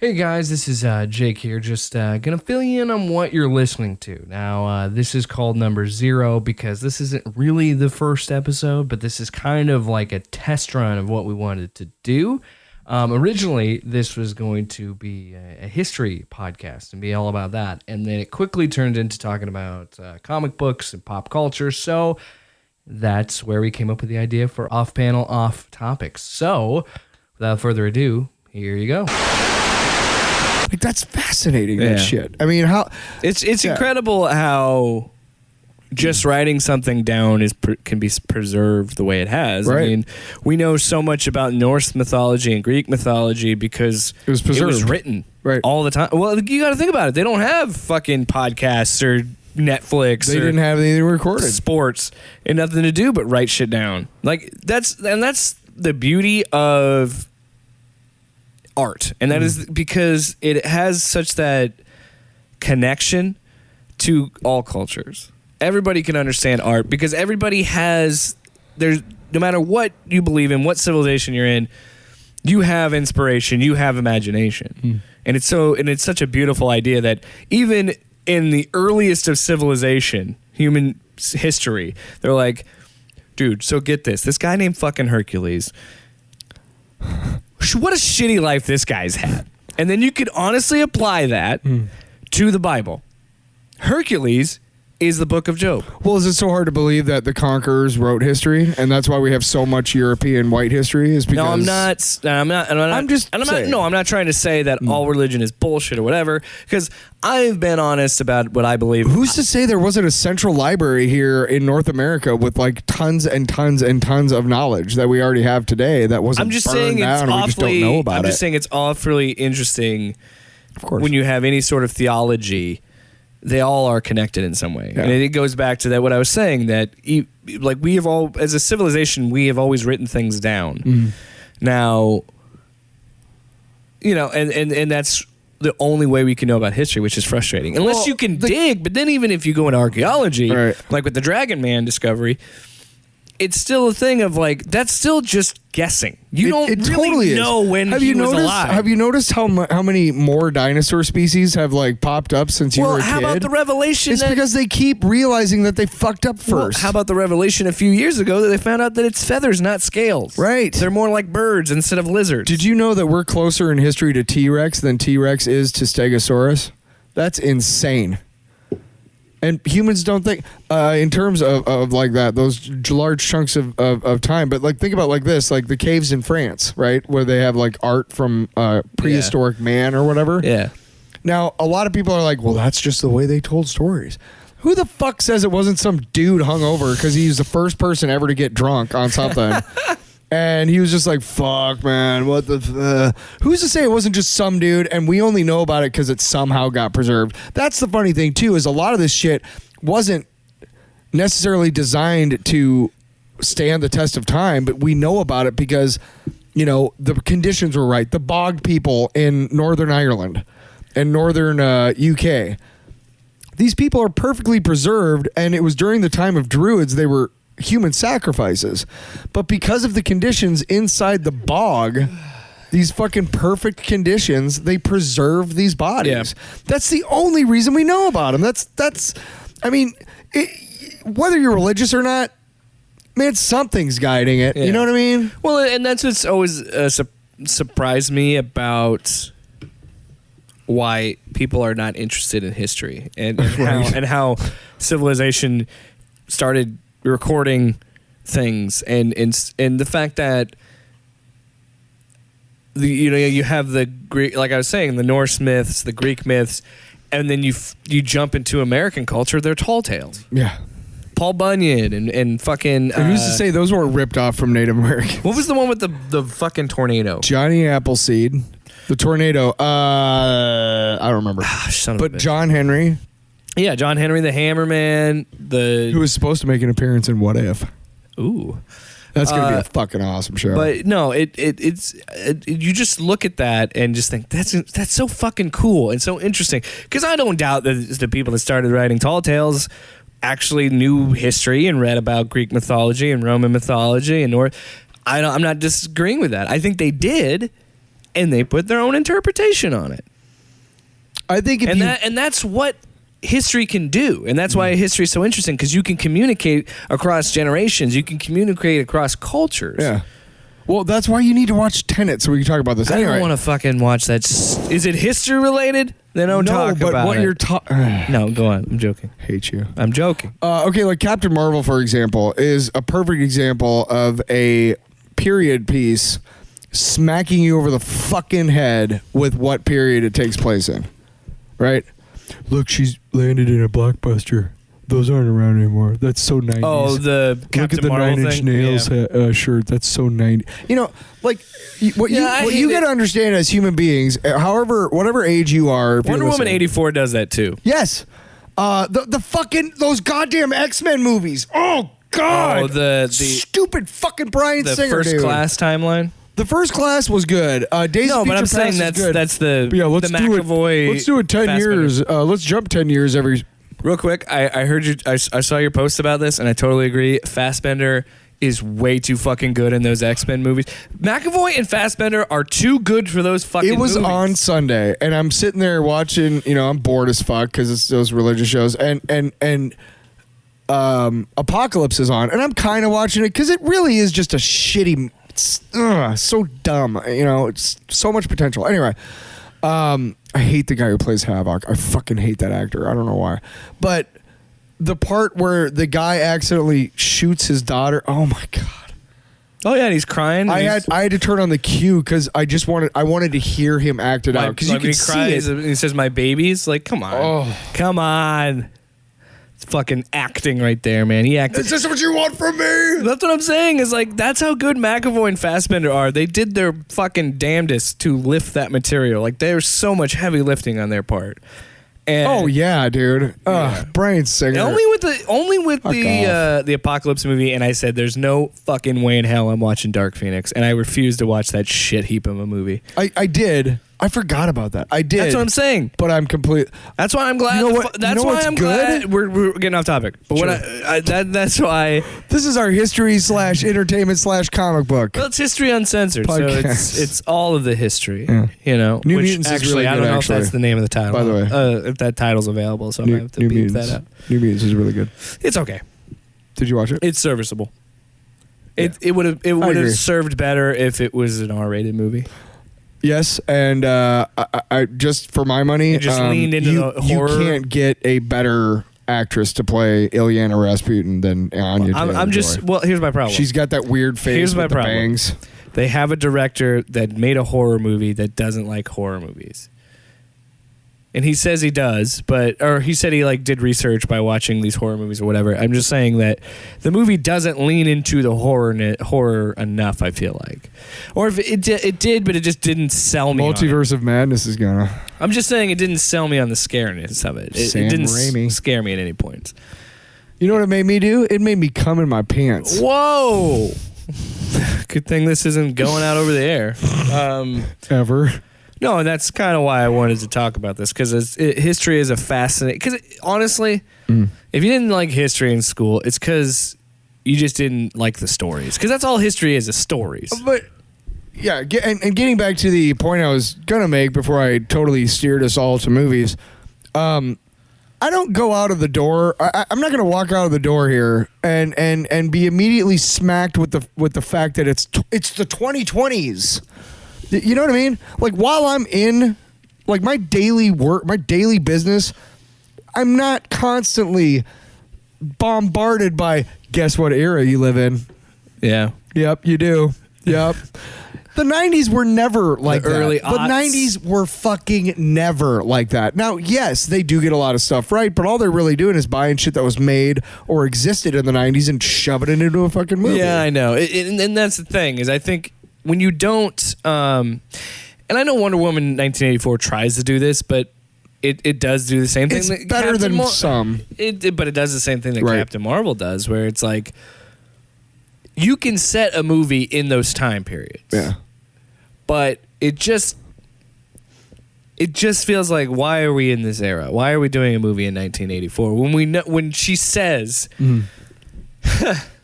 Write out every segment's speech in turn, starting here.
Hey guys, this is Jake here, just gonna fill you in on what you're listening to. Now, this is called number 0 because this isn't really the first episode, but this is kind of like a test run of what we wanted to do. Originally, this was going to be a history podcast and be all about that, and then it quickly turned into talking about comic books and pop culture, so that's where we came up with the idea for off-panel, off-topics. So, without further ado, here you go. Like, that's fascinating, that shit. I mean, how... It's incredible how just writing something down can be preserved the way it has. Right. I mean, we know so much about Norse mythology and Greek mythology because it was preserved. It was written all the time. Well, you got to think about it. They don't have fucking podcasts or Netflix. They didn't have anything recorded. Sports and nothing to do but write shit down. Like, that's the beauty of art, and that is because it has such that connection to all cultures. Everybody can understand art because everybody has, no matter what you believe in, what civilization you're in, you have inspiration, you have imagination. And it's such a beautiful idea that even in the earliest of civilization, human history, they're like, dude, so get this guy named fucking Hercules, what a shitty life this guy's had. And then you could honestly apply that to the Bible. Hercules is the book of Job. Well, is it so hard to believe that the conquerors wrote history, and that's why we have so much European white history? Is because I'm not trying to say that all religion is bullshit or whatever, because I've been honest about what I believe. Who's to say there wasn't a central library here in North America with like tons and tons and tons of knowledge that we already have today that wasn't burned down and we just don't know about it? I'm just saying it's awfully interesting. Of course. When you have any sort of theology, they all are connected in some way. Yeah. And it goes back to that what I was saying, that like we have all, as a civilization, we have always written things down. Now, you know, and that's the only way we can know about history, which is frustrating. Unless you can dig, but then even if you go into archaeology, like with the Dragon Man discovery, it's still a thing of like, that's still just guessing. You don't really totally know when he was alive. Have you noticed how many more dinosaur species have like popped up since you were a kid? Well, how about the revelation? It's because they keep realizing that they fucked up first. Well, how about the revelation a few years ago that they found out that it's feathers, not scales? Right. They're more like birds instead of lizards. Did you know that we're closer in history to T-Rex than T-Rex is to Stegosaurus? That's insane. And humans don't think in terms of like that, those large chunks of time. But like, think about like this, like the caves in France, right? Where they have like art from prehistoric man or whatever. Yeah. Now, a lot of people are like, well, that's just the way they told stories. Who the fuck says it wasn't some dude hungover because he's the first person ever to get drunk on something? And he was just like, fuck, man, what the... Who's to say it wasn't just some dude and we only know about it because it somehow got preserved? That's the funny thing, too, is a lot of this shit wasn't necessarily designed to stand the test of time, but we know about it because, you know, the conditions were right. The bog people in Northern Ireland and Northern UK, these people are perfectly preserved, and it was during the time of Druids they were human sacrifices, but because of the conditions inside the bog, these fucking perfect conditions, they preserve these bodies. That's the only reason we know about them. That's I mean, whether you're religious or not, man, something's guiding it. You know what I mean? Well, and that's what's always surprised me about why people are not interested in history and how civilization started recording things and the fact that you have the Greek, like I was saying, the Norse myths, the Greek myths, and then you jump into American culture, they're tall tales. Yeah. Paul Bunyan and fucking... And who's to say those weren't ripped off from Native Americans? What was the one with the fucking tornado? Johnny Appleseed. The tornado. I don't remember. But John Henry. Yeah, John Henry, the Hammerman, who was supposed to make an appearance in What If? Ooh, that's gonna be a fucking awesome show. But no, it's you just look at that and just think that's so fucking cool and so interesting. Because I don't doubt that the people that started writing tall tales actually knew history and read about Greek mythology and Roman mythology and I'm not disagreeing with that. I think they did. and they put their own interpretation on it. I think if And that's what history can do, and that's why history is so interesting, because you can communicate across generations, you can communicate across cultures. Yeah. Well, that's why you need to watch Tenet so we can talk about this. I don't want to fucking watch that. Is it history related? Then don't talk but about what it. you're talking. No, go on. I'm joking. Hate you. I'm joking. Okay, like Captain Marvel, for example, is a perfect example of a period piece smacking you over the fucking head with what period it takes place in. Right? Look, she's landed in a blockbuster. Those aren't around anymore. That's so 90s. Oh, the Captain Look at the Marvel 9 Inch thing? Nails shirt. That's so 90. You know, like what you got to understand as human beings, whatever age you are. If Wonder you're Woman listening- 84 does that too. Yes. The fucking those goddamn X-Men movies. Oh God. Oh, the stupid fucking Bryan the Singer, First dude. Class timeline. The First Class was good. Days No, of but Future I'm saying Past that's is good. that's the But yeah, let's the do McAvoy. it. Let's do it 10 Fassbender. years. Let's jump 10 years every. Real quick, I heard you. I saw your post about this, and I totally agree. Fassbender is way too fucking good in those X-Men movies. McAvoy and Fassbender are too good for those fucking It was movies. on Sunday, and I'm sitting there watching. You know, I'm bored as fuck because it's those religious shows, and Apocalypse is on, and I'm kind of watching it because it really is just a shitty. It's, so dumb. You know, it's so much potential. Anyway, I hate the guy who plays Havoc. I fucking hate that actor. I don't know why, but the part where the guy accidentally shoots his daughter. Oh my God. Oh yeah, and he's crying. I had to turn on the cue because I wanted to hear him act it out because you like can he see cries it. and he says, "My babies." Like, come on, Oh. come on. It's fucking acting right there, man. He acted. Is this what you want from me? That's what I'm saying. Is like that's how good McAvoy and Fassbender are. They did their fucking damnedest to lift that material. Like there's so much heavy lifting on their part. And Oh yeah, dude. Bryan Singer. only with the Fuck the Apocalypse movie, and I said there's no fucking way in hell I'm watching Dark Phoenix, and I refuse to watch that shit heap of a movie. I did. I forgot about that. I did. That's what I'm saying. But I'm complete. That's why I'm glad. You know what- That's you know why what's I'm good? glad we're getting off topic. But Sure. that's why. This is our history / entertainment / comic book. Well, it's history uncensored, Podcast. so it's all of the history. Yeah. You know, New which Mutants is actually really I don't good, know actually. if that's the name of the title. By the way. if that title's available, so I'm gonna have to beep that up. New Mutants is really good. It's okay. Did you watch it? It's serviceable. It would have agree. have served better if it was an R-rated movie. Yes, and I just for my money, It just leaned into the horror. You can't get a better actress to play Ilyana Rasputin than Anya Taylor-Joy. Well, here's my problem. She's got that weird face Here's my with the problem. bangs. They have a director that made a horror movie that doesn't like horror movies. And he says he does, or he said he like did research by watching these horror movies or whatever. I'm just saying that the movie doesn't lean into the horror enough, I feel like. Or if it did, but it just didn't sell me on it. Multiverse of Madness is gonna. I'm just saying it didn't sell me on the scariness of it. It Sam didn't Raimi. scare me at any point. You know what it made me do? It made me come in my pants. Whoa! Good thing this isn't going out over the air. Ever. No, and that's kind of why I wanted to talk about this, because history is a fascinating. Because honestly, if you didn't like history in school, it's because you just didn't like the stories. Because that's all history is stories. But yeah, and getting back to the point I was gonna make before I totally steered us all to movies, I don't go out of the door. I'm not gonna walk out of the door here and be immediately smacked with the fact that it's the 2020s. You know what I mean? Like while I'm in like my daily work, my daily business, I'm not constantly bombarded by guess what era you live in. Yeah. Yep, you do. Yep. The 90s were never like The that. early The aughts. 90s were fucking never like that. Now, yes, they do get a lot of stuff right, but all they're really doing is buying shit that was made or existed in the 90s and shoving it into a fucking movie. Yeah, I know. And that's the thing, is I think when you don't, and I know Wonder Woman 1984 tries to do this, but it does do the same thing. It's that better Captain than some. But it does the same thing that Right. Captain Marvel does, where it's like you can set a movie in those time periods. Yeah. But it just feels like, why are we in this era? Why are we doing a movie in 1984 when she says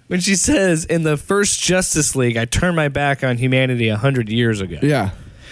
when she says in the first Justice League, I turned my back on humanity 100 years ago. Yeah.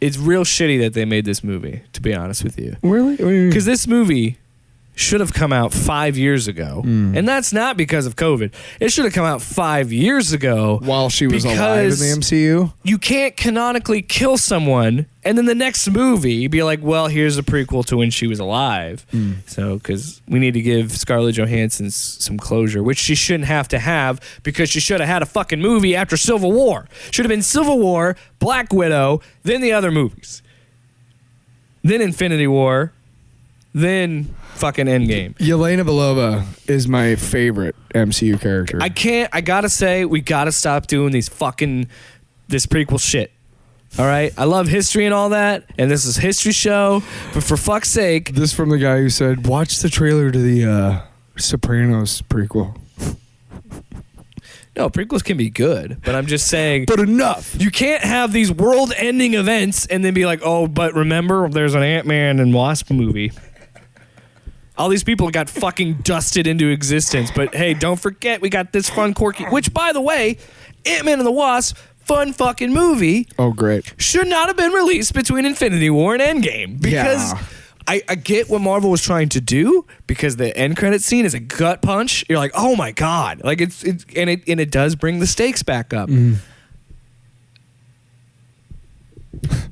it's real shitty that they made this movie, to be honest with you. Really? Because this movie should have come out 5 years ago. And that's not because of COVID. It should have come out 5 years ago. While she was alive in the MCU? You can't canonically kill someone and then the next movie be like, well, here's a prequel to when she was alive. So, because we need to give Scarlett Johansson some closure, which she shouldn't have to have because she should have had a fucking movie after Civil War. Should have been Civil War, Black Widow, then the other movies. Then Infinity War, then fucking Endgame. Yelena Belova is my favorite MCU character. I gotta say, we gotta stop doing this prequel shit. All right? I love history and all that, and this is a history show, but for fuck's sake. This from the guy who said, watch the trailer to the Sopranos prequel. No, prequels can be good, but I'm just saying. But enough. You can't have these world-ending events and then be like, oh, but remember, there's an Ant-Man and Wasp movie. All these people got fucking dusted into existence. But hey, don't forget we got this fun, quirky, which, by the way, Ant-Man and the Wasp, fun fucking movie. Oh, great. Should not have been released between Infinity War and Endgame. Because I get what Marvel was trying to do, because the end credit scene is a gut punch. You're like, oh my God. Like it does bring the stakes back up.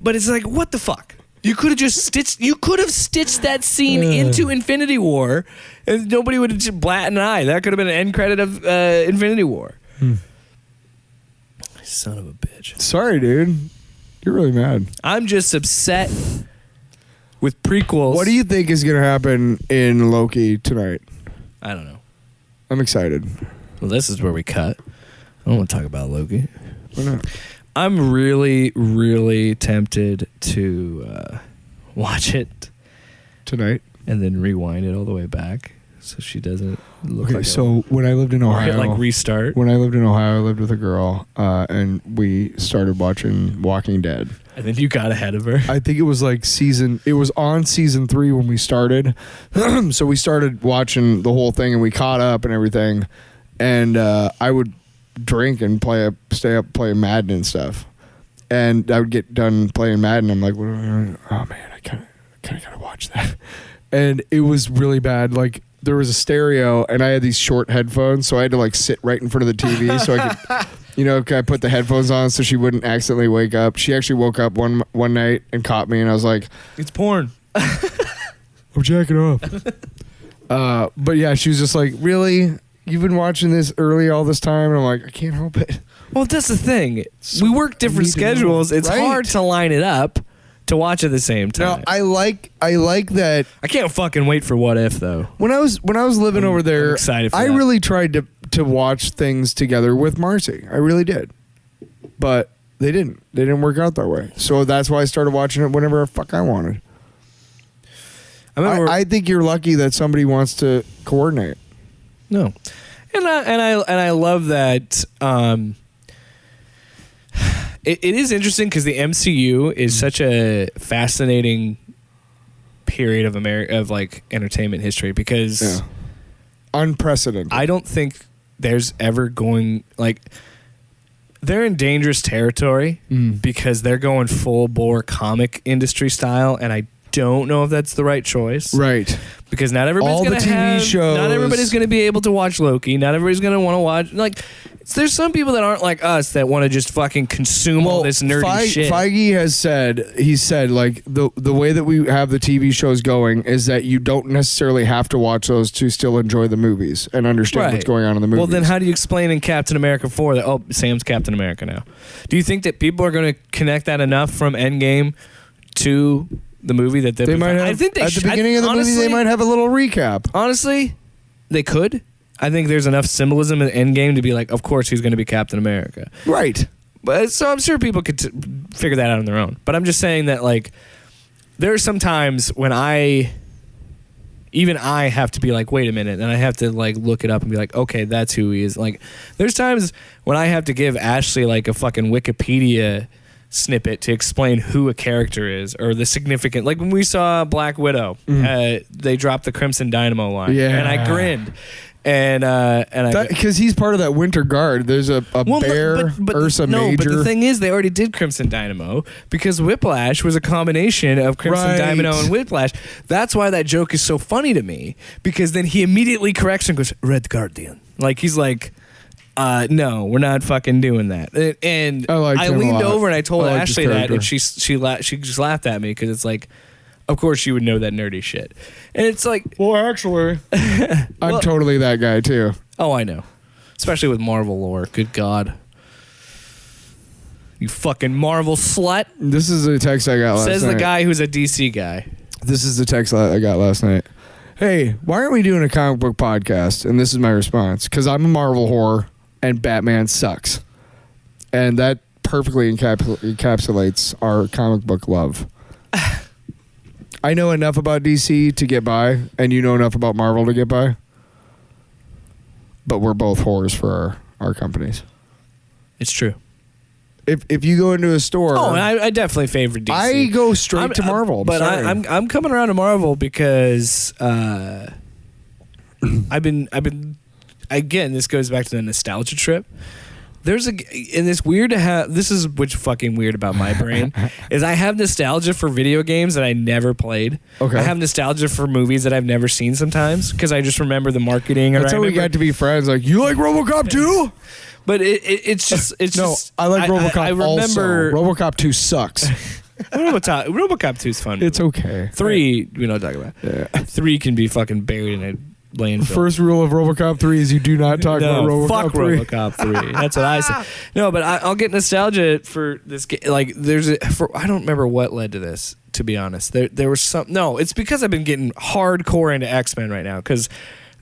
But it's like, what the fuck? You could have stitched that scene into Infinity War, and nobody would have just blat an eye. That could have been an end credit of Infinity War. Son of a bitch. Sorry, dude. You're really mad. I'm just upset with prequels. What do you think is going to happen in Loki tonight? I don't know. I'm excited. Well, this is where we cut. I don't want to talk about Loki. Why not? I'm really, really tempted to watch it Tonight? and then rewind it all the way back so she doesn't look Okay, like so when I lived in or hit Ohio, like restart. when I lived in Ohio, I lived with a girl, and we started watching Walking Dead. And then you got ahead of her. I think it was like it was on season 3 when we started. So we started watching the whole thing and we caught up and everything. And I would drink and stay up playing Madden and stuff. And I would get done playing Madden. I'm like, oh man, I kind of gotta watch that. And it was really bad. Like, there was a stereo and I had these short headphones, so I had to like sit right in front of the TV so I could, I put the headphones on so she wouldn't accidentally wake up. She actually woke up one night and caught me, and I was like, It's porn. I'm jacking off. But yeah, she was just like, really? You've been watching this early all this time? And I'm like, I can't help it. Well, that's the thing. We work different schedules. It's Right. hard to line it up to watch at the same time. Now, I like that. I can't fucking wait for What If, though. When I was living over there, I'm excited for I that. really tried to watch things together with Marcy. I really did. But they didn't. They didn't work out that way. So that's why I started watching it whenever the fuck I wanted. I think you're lucky that somebody wants to coordinate. No, and I love that. It is interesting because the MCU is such a fascinating period of like entertainment history, because unprecedented. I don't think there's ever going, like, they're in dangerous territory because they're going full bore comic industry style, and I don't know if that's the right choice. Right. Because not everybody's All going the to TV have. shows. Not everybody's going to be able to watch Loki. Not everybody's going to want to watch. Like, there's some people that aren't like us that want to just fucking consume all this nerdy shit. Feige has said, like, the way that we have the TV shows going is that you don't necessarily have to watch those to still enjoy the movies and understand what's going on in the movies. Well, then how do you explain in Captain America 4 that, oh, Sam's Captain America now? Do you think that people are going to connect that enough from Endgame to the movie that they might have, I think at the beginning of the movie they might have a little recap. Honestly, they could. I think there's enough symbolism in Endgame to be like, of course he's going to be Captain America. Right. But so I'm sure people could figure that out on their own. But I'm just saying that, like, there are some times when I have to be like, wait a minute, and I have to like look it up and be like, okay, that's who he is. Like, there's times when I have to give Ashley like a fucking Wikipedia snippet to explain who a character is or the significant. Like when we saw Black Widow, they dropped the Crimson Dynamo line, and I grinned. And I because he's part of that Winter Guard. There's a bear, Ursa Major. But the thing is, they already did Crimson Dynamo because Whiplash was a combination of Crimson Dynamo and Whiplash. That's why that joke is so funny to me, because then he immediately corrects and goes, Red Guardian. Like, he's like, no, we're not fucking doing that. And I leaned over and I told Ashley that, and she just laughed at me because it's like, of course you would know that nerdy shit. And it's like, well, actually, I'm totally that guy too. Oh, I know. Especially with Marvel lore. Good God. You fucking Marvel slut. This is a text I got last night. Says the guy who's a DC guy. This is the text I got last night. Hey, why aren't we doing a comic book podcast? And this is my response. Because I'm a Marvel whore and Batman sucks. And that perfectly encapsulates our comic book love. I know enough about DC to get by, and you know enough about Marvel to get by. But we're both whores for our companies. It's true. If you go into a store, I definitly favor DC. I go straight to Marvel. I'm coming around to Marvel because I've been again. This goes back to the nostalgia trip. And it's weird to have. This is what's fucking weird about my brain is I have nostalgia for video games that I never played. Okay. I have nostalgia for movies that I've never seen sometimes because I just remember the marketing. That's how we got to be friends. Like, you like RoboCop 2? But it's just I like RoboCop. I remember RoboCop 2 sucks. RoboCop 2 is fun. It's okay. 3 we don't talk about. Yeah. 3 can be fucking buried in a landfill. First rule of RoboCop 3 is you do not talk about RoboCop fuck 3. RoboCop 3. That's what I say. No, but I'll get nostalgia for this game. Like, I don't remember what led to this, to be honest. There was some. No, it's because I've been getting hardcore into X-Men right now because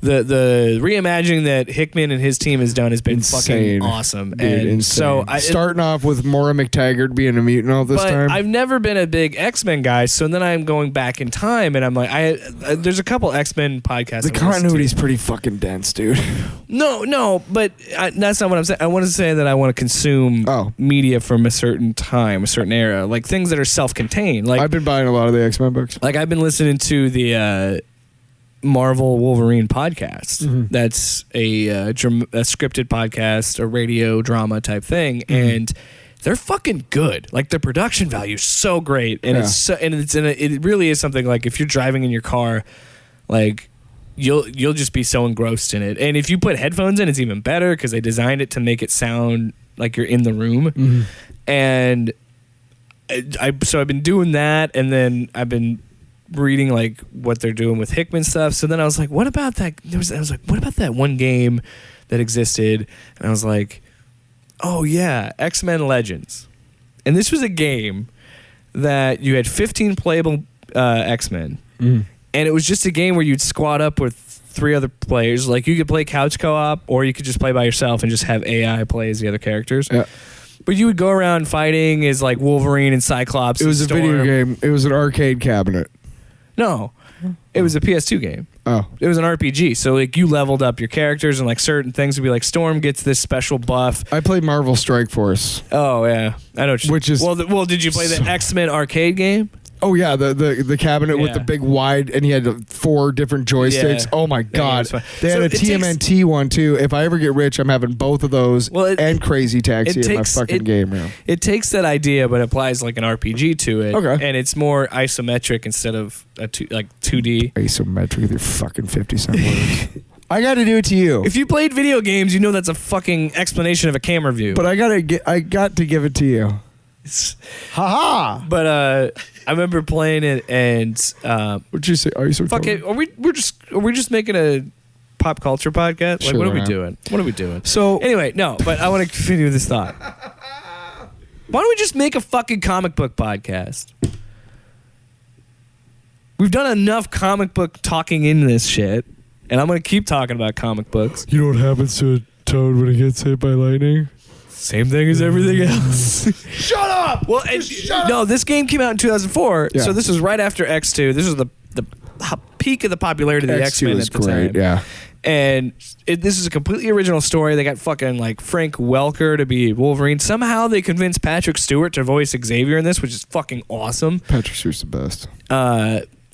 the reimagining that Hickman and his team has done has been fucking awesome. Dude, and insane. so starting off with Maura McTaggart being a mutant all this time. I've never been a big X-Men guy, so then I'm going back in time and I'm like, there's a couple X-Men podcasts. The continuity's pretty fucking dense, dude. No, but that's not what I'm saying. I want to say that I want to consume media from a certain time, a certain era, like things that are self-contained. Like, I've been buying a lot of the X-Men books. Like, I've been listening to the Marvel Wolverine podcast. Mm-hmm. That's a scripted podcast, a radio drama type thing, and they're fucking good. Like, the production value is so great, and it really is something like if you're driving in your car, like you'll just be so engrossed in it. And if you put headphones in, it's even better because they designed it to make it sound like you're in the room. Mm-hmm. And I've been doing that, and then I've been reading like what they're doing with Hickman stuff. So then I was like, what about that? What about that one game that existed? And I was like, oh yeah, X-Men Legends. And this was a game that you had 15 playable X-Men. And it was just a game where you'd squad up with 3 other players. Like, you could play couch co-op, or you could just play by yourself and just have AI play as the other characters. Yeah. But you would go around fighting as like Wolverine and Cyclops. It was a video game. It was an arcade cabinet. No, it was a PS2 game. Oh. It was an RPG. So, like, you leveled up your characters, and, like, certain things would be like, Storm gets this special buff. I played Marvel Strike Force. Oh, yeah. I know. Which is... Well, did you play the X-Men arcade game? Oh, yeah, the cabinet with the big wide, and he had 4 different joysticks. Yeah. Oh, my God. They had a TMNT one, too. If I ever get rich, I'm having both of those and Crazy Taxi in my fucking game room. It takes that idea, but applies like an RPG to it. Okay. And it's more isometric instead of 2D. Isometric with your fucking 50-cent words. I got to do it to you. If you played video games, you know that's a fucking explanation of a camera view. But I got to give it to you. Ha-ha! But I remember playing it, and what'd you say? Are you so fuck it? Are we just making a pop culture podcast? Like, sure, what are we doing? What are we doing? So anyway, no. But I want to continue this thought. Why don't we just make a fucking comic book podcast? We've done enough comic book talking in this shit, and I'm gonna keep talking about comic books. You know what happens to a toad when it gets hit by lightning? Same thing as everything else. Shut up! Well, no, this game came out in 2004, so this was right after X2. This was the peak of the popularity of the X-Men at the time. Yeah. And this is a completely original story. They got fucking like Frank Welker to be Wolverine. Somehow they convinced Patrick Stewart to voice Xavier in this, which is fucking awesome. Patrick Stewart's the best.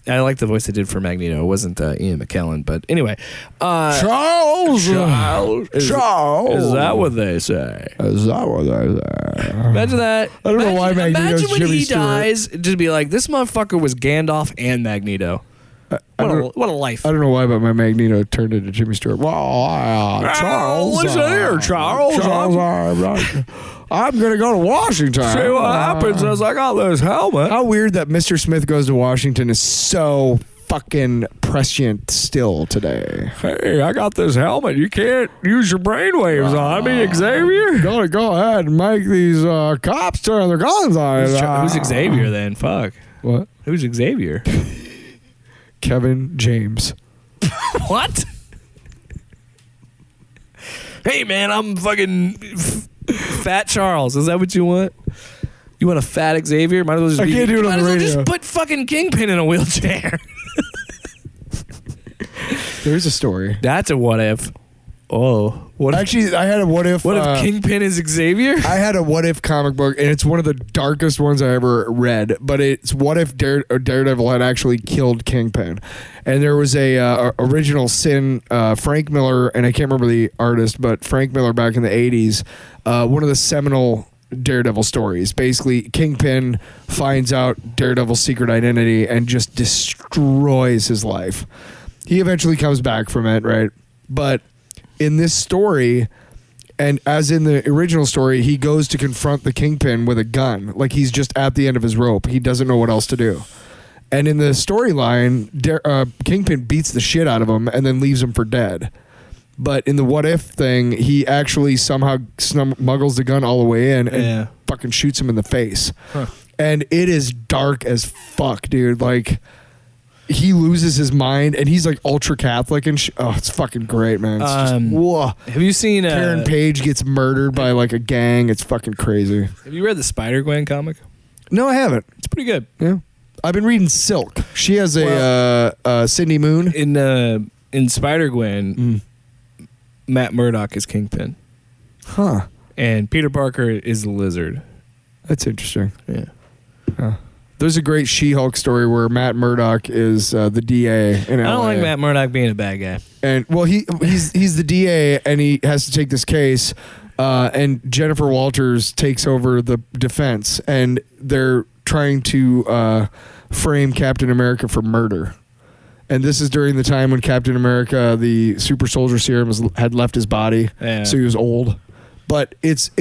I like the voice they did for Magneto. It wasn't Ian McKellen, but anyway. Charles. Is that what they say? Is that what they say? Imagine that. I don't know why Magneto's Imagine when Jimmy he Stewart. dies, just be like, this motherfucker was Gandalf and Magneto. What a life. I don't know why, but my Magneto turned into Jimmy Stewart. Well, Charles. Listen here, Charles. I'm going to go to Washington. See what happens as I got this helmet. How weird that Mr. Smith goes to Washington is so fucking prescient still today. Hey, I got this helmet. You can't use your brainwaves on me, Xavier. Gotta go ahead and make these cops turn their guns on it. Who's Xavier then? Fuck. What? Who's Xavier? Kevin James. What? Hey, man, I'm fucking Fat Charles. Is that what you want? You want a fat Xavier? Might as well just I can't do it on the radio. Just put fucking Kingpin in a wheelchair. There's a story. That's a what if. Oh, what if? Actually, I had a what if. What if Kingpin is Xavier? I had a what if comic book, and it's one of the darkest ones I ever read. But it's what if Daredevil had actually killed Kingpin, and there was a original sin. Frank Miller, and I can't remember the artist, but Frank Miller back in the '80s, one of the seminal Daredevil stories. Basically, Kingpin finds out Daredevil's secret identity and just destroys his life. He eventually comes back from it, right? But in this story, and as in the original story, he goes to confront the Kingpin with a gun. Like he's just at the end of his rope. He doesn't know what else to do. And in the storyline, Kingpin beats the shit out of him and then leaves him for dead. But in the what if thing, he actually somehow smuggles the gun all the way in and fucking shoots him in the face. Huh. And it is dark as fuck, dude. Like, he loses his mind, and he's like ultra Catholic and oh, it's fucking great, man. It's just, whoa. Have you seen Karen Page gets murdered by like a gang? It's fucking crazy. Have you read the Spider-Gwen comic? No, I haven't. It's pretty good. Yeah, I've been reading Silk. She has a Cindy Moon in Spider-Gwen. Matt Murdock is Kingpin. Huh. And Peter Parker is the Lizard. That's interesting. Yeah. Huh. There's a great She-Hulk story where Matt Murdock is the DA in LA. I don't like Matt Murdock being a bad guy. And well, he's the DA, and he has to take this case. And Jennifer Walters takes over the defense, and they're trying to frame Captain America for murder. And this is during the time when Captain America, the super soldier serum, had left his body, so he was old. But it's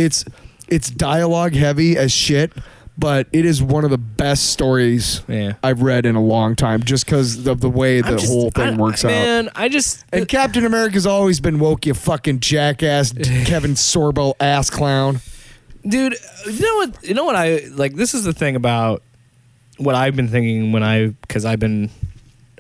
dialogue heavy as shit. But it is one of the best stories I've read in a long time, just because of the way the whole thing works out. Man, and Captain America's always been woke, you fucking jackass, Kevin Sorbo ass clown. Dude, you know what I like. This is the thing about what I've been thinking because I've been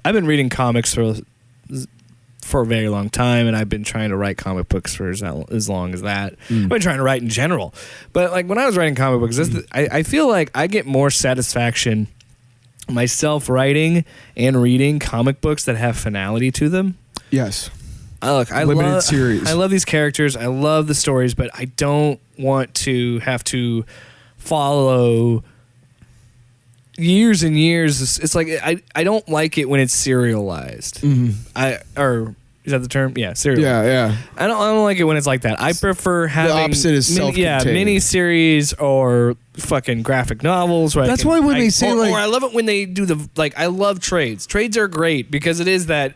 reading comics for a very long time, and I've been trying to write comic books for as long as that. I've been trying to write in general, but like when I was writing comic books, I feel like I get more satisfaction myself writing and reading comic books that have finality to them. Yes. I limited series. I love these characters. I love the stories, but I don't want to have to follow years and years. It's like I don't like it when it's serialized. Or is that the term? Yeah, serial. Yeah. I don't like it when it's like that. I prefer having the opposite is self-contained. miniseries or fucking graphic novels. Where That's why when they say or I love it when they do I love trades. Trades are great because it is that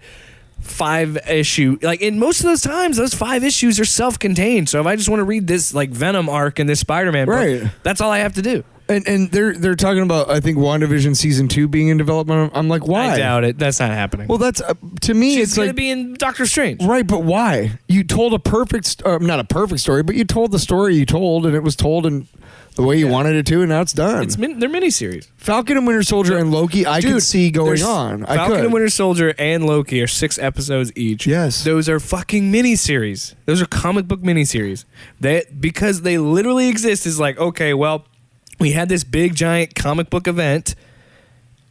5 issue, like in most of those times, those 5 issues are self-contained. So if I just want to read this like Venom arc in this Spider-Man book, that's all I have to do. And they're talking about, I think, WandaVision season 2 being in development. I'm like, why? I doubt it. That's not happening. Well, that's to me. She's it's going like to be in Doctor Strange, right? But why? You told a perfect, not a perfect story, but you told the story you told, and it was told in the way you wanted it to, and now it's done. They're miniseries. Falcon and Winter Soldier and Loki, I could see going on. Falcon and Winter Soldier and Loki are 6 episodes each. Yes, those are fucking miniseries. Those are comic book miniseries. Because they literally exist. Is like, okay, well, we had this big giant comic book event.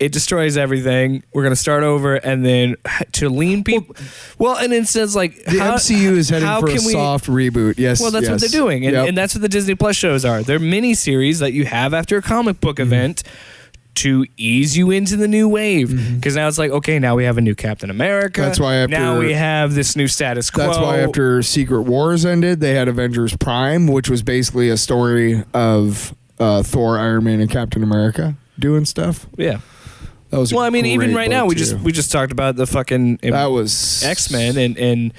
It destroys everything. We're going to start over, and then to lean people. Well, and it says like the MCU is heading for a soft reboot. Yes. Well, that's what they're doing, and that's what the Disney Plus shows are. They're mini series that you have after a comic book event to ease you into the new wave. Because now it's like, okay, now we have a new Captain America. That's why now we have this new status quo. That's why after Secret Wars ended, they had Avengers Prime, which was basically a story of Thor, Iron Man, and Captain America doing stuff. Yeah. That was well, I mean, even right now, we just talked about the fucking that was X-Men and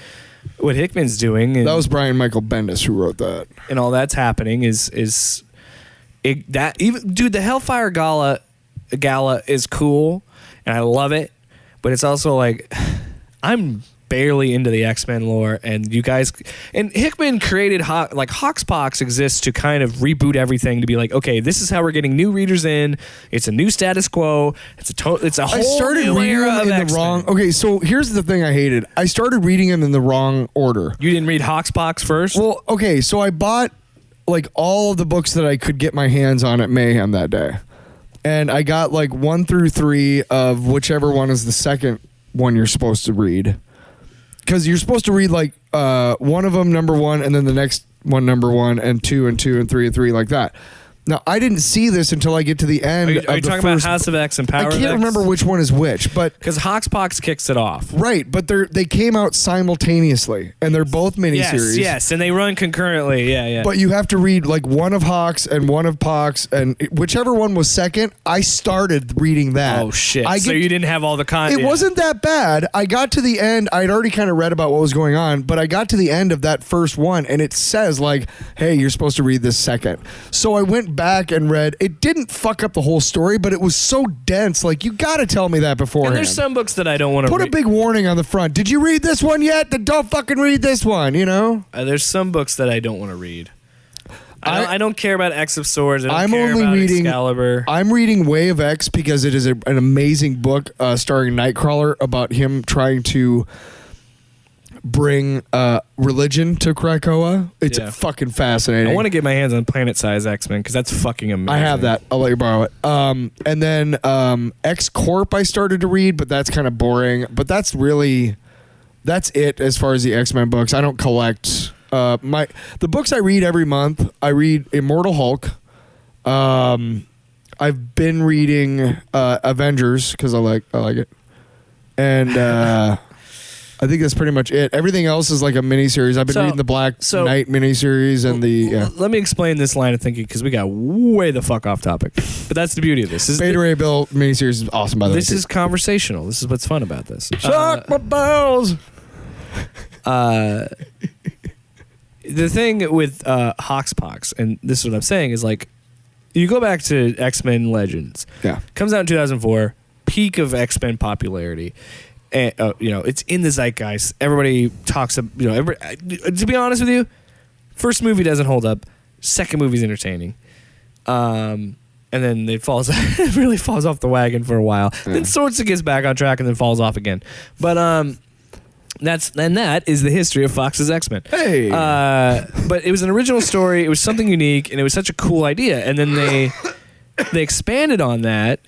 what Hickman's doing. And, that was Brian Michael Bendis who wrote that. And all that's happening is that even dude, the Hellfire Gala is cool and I love it, but it's also like I'm barely into the X-Men lore, and you guys and Hickman created like HOXPOX exists to kind of reboot everything to be like, okay, this is how we're getting new readers in. It's a new status quo. It's a whole I started new reading era them of in X-Men. the wrong. Okay, so here's the thing I hated. I started reading them in the wrong order. You didn't read HOXPOX first? Well, okay, so I bought like all of the books that I could get my hands on at Mayhem that day, and I got like 1 through 3 of whichever one is the second one you're supposed to read. Because you're supposed to read like one of them number 1, and then the next one number 1, and 2 and 2 and 3 and 3 like that. Now I didn't see this until I get to the end. Are you of talking the about first, House of X and Power I of X? can't remember which one is which, but Because HOXPOX kicks it off. right, but they came out simultaneously, and they're both miniseries. Yes, and they run concurrently. Yeah. But you have to read like one of Hawks and one of Pox, and whichever one was second, I started reading that. Oh shit! So you didn't have all the content. It wasn't that bad. I got to the end. I'd already kind of read about what was going on, but I got to the end of that first one, and it says like, "Hey, you're supposed to read this second." So I went back and read. It didn't fuck up the whole story, but it was so dense. Like, you got to tell me that beforehand. And there's some books that I don't want to put a big warning on the front. Did you read this one yet? Then don't fucking read this one. You know. There's some books that I don't want to read. I don't care about X of Swords. I'm only reading Excalibur. I'm reading Way of X because it is an amazing book starring Nightcrawler about him trying to bring religion to Krakoa. It's fucking fascinating. I want to get my hands on Planet Size X-Men because that's fucking amazing. I have that. I'll let you borrow it. And then X Corp I started to read, but that's kind of boring. But that's it as far as the X-Men books. I don't collect the books I read every month. I read Immortal Hulk. I've been reading Avengers because I like it, and I think that's pretty much it. Everything else is like a miniseries. I've been reading the Black Knight miniseries and Let me explain this line of thinking because we got way the fuck off topic. But that's the beauty of this. Beta Ray Bill miniseries is awesome, by the way. This is conversational. This is what's fun about this. Shock my balls. The thing with HOXPOX, and this is what I'm saying, is like you go back to X-Men Legends. Yeah. Comes out in 2004, peak of X-Men popularity. And, it's in the zeitgeist. Everybody talks. To be honest with you, first movie doesn't hold up. Second movie's entertaining, and then it really falls off the wagon for a while. Yeah. Then sorts of gets back on track and then falls off again. But that is the history of Fox's X-Men. Hey, but it was an original story. It was something unique, and it was such a cool idea. And then they expanded on that.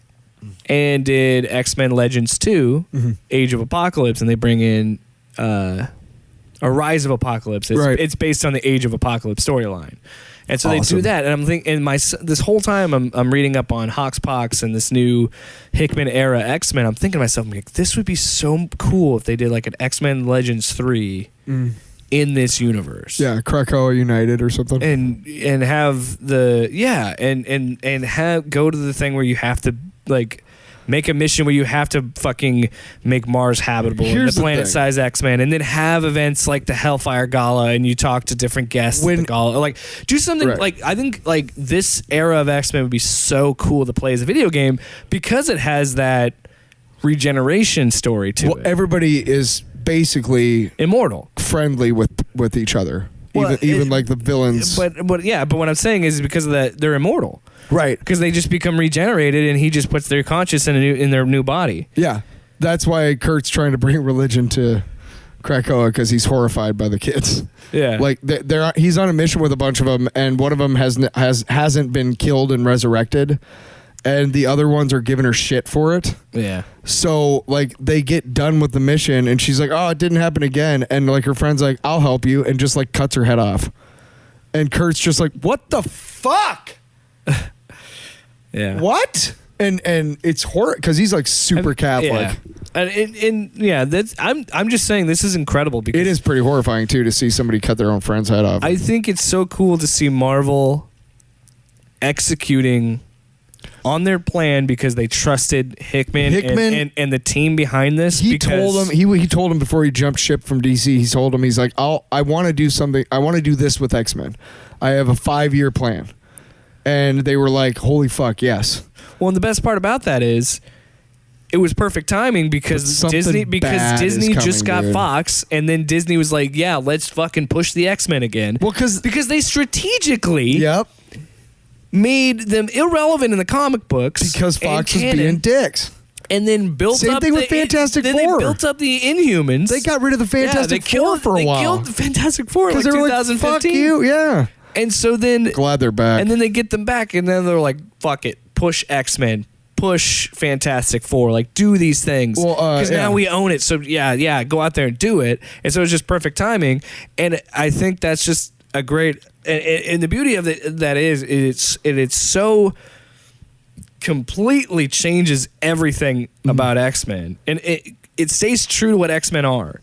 And did X-Men Legends 2, Age of Apocalypse, and they bring in a Rise of Apocalypse. It's based on the Age of Apocalypse storyline. And so they do that, and I'm thinking, this whole time I'm reading up on HOXPOX and this new Hickman era X-Men. I'm thinking to myself, I'm like, this would be so cool if they did like an X-Men Legends 3 in this universe. Yeah, Krakoa United or something. And have and have go to the thing where you have to like make a mission where you have to fucking make Mars habitable. Here's the Planet-Size X-Men, and then have events like the Hellfire Gala, and you talk to different guests at the gala. Like, do something like I think like this era of X-Men would be so cool to play as a video game because it has that regeneration story to it. Everybody is basically immortal, friendly with each other. Well, even like the villains. But what I'm saying is because of that they're immortal. Right. Because they just become regenerated and he just puts their conscience in their new body. Yeah. That's why Kurt's trying to bring religion to Krakoa because he's horrified by the kids. Yeah. Like he's on a mission with a bunch of them and one of them hasn't been killed and resurrected and the other ones are giving her shit for it. Yeah. So like they get done with the mission and she's like, "Oh, it didn't happen again." And like her friend's like, "I'll help you," and just like cuts her head off. And Kurt's just like, "What the fuck?" Yeah. What? And it's horror because he's like super Catholic. Yeah. And yeah, that's I'm just saying this is incredible because It is pretty horrifying too to see somebody cut their own friend's head off. I think it's so cool to see Marvel executing on their plan because they trusted Hickman and the team behind this. He told him before he jumped ship from DC. He told him, he's like, I want to do something. I want to do this with X-Men. I have a 5-year plan. And they were like, holy fuck, yes. Well, and the best part about that is it was perfect timing because Disney just got Fox, and then Disney was like, yeah, let's fucking push the X-Men again. Well, because they strategically yep. made them irrelevant in the comic books because Fox was being dicks. And then built Same up thing with Fantastic then Four. They built up the Inhumans. They got rid of the Fantastic Four for a while. They killed the Fantastic Four in like 2015. Like, fuck you, yeah. And so then glad they're back. And then they get them back, and then they're like, fuck it, push X-Men, push Fantastic Four, like do these things because now we own it. So yeah, go out there and do it. And so it's just perfect timing. And I think that's just a great. And the beauty of it that is it's so completely changes everything about X-Men, and it stays true to what X-Men are,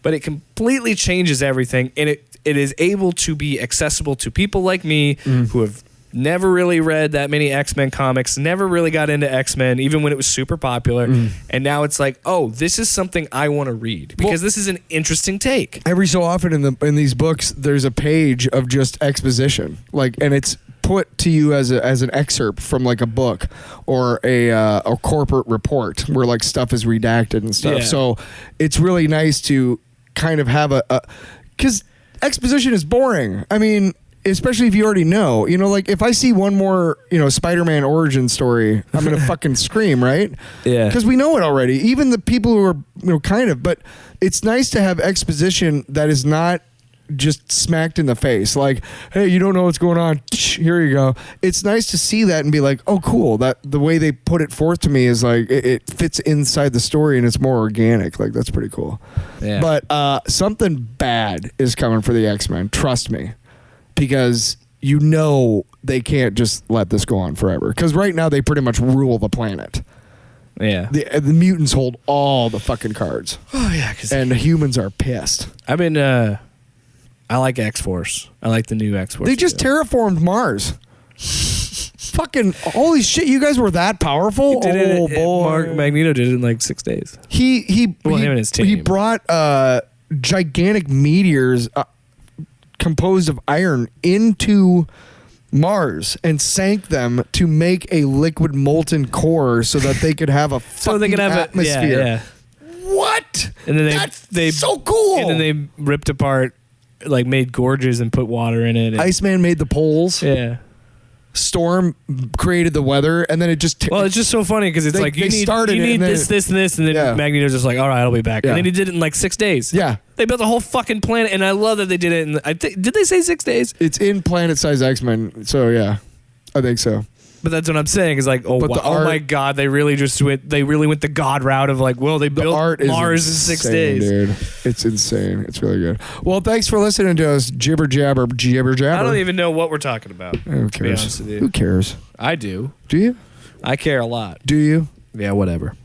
but it completely changes everything, and it is able to be accessible to people like me who have never really read that many X-Men comics, never really got into X-Men, even when it was super popular. And now it's like, oh, this is something I want to read because this is an interesting take. Every so often in these books, there's a page of just exposition, and it's put to you as an excerpt from like a book or a corporate report where like stuff is redacted and stuff. Yeah. So it's really nice to kind of have because exposition is boring. I mean, especially if you already know, like if I see one more, Spider-Man origin story, I'm going to fucking scream, right? Yeah. Because we know it already. Even the people who are, kind of, but it's nice to have exposition that is not just smacked in the face. Like, hey, you don't know what's going on. Here you go. It's nice to see that and be like, oh, cool. That the way they put it forth to me is like, it fits inside the story and it's more organic. Like, that's pretty cool. Yeah. But something bad is coming for the X-Men. Trust me. Because they can't just let this go on forever. Because right now they pretty much rule the planet. Yeah. The mutants hold all the fucking cards. Oh, yeah. And the humans are pissed. I've been, I like X-Force. I like the new X-Force. They just terraformed Mars. Fucking holy shit! You guys were that powerful. Boy, Magneto did it in like 6 days. Him and his team. He brought gigantic meteors composed of iron into Mars and sank them to make a liquid molten core so that they could have a fucking atmosphere. Yeah. What? And then that's so cool. And then they ripped apart, like made gorges and put water in it. Iceman made the poles. Yeah. Storm created the weather, and then it just... Well, it's just so funny because it's like, you need this, and this, and then Magneto's just like, all right, I'll be back. Yeah. And then he did it in like 6 days. Yeah. They built a whole fucking planet, and I love that they did it in... did they say 6 days? It's in planet-size X-Men, so yeah. I think so. But that's what I'm saying is like, oh my God, they really went the God route of like, well, they built Mars in 6 days. Dude. It's insane. It's really good. Well, thanks for listening to us jibber jabber. I don't even know what we're talking about. Who cares? Who cares? I do. Do you? I care a lot. Do you? Yeah, whatever.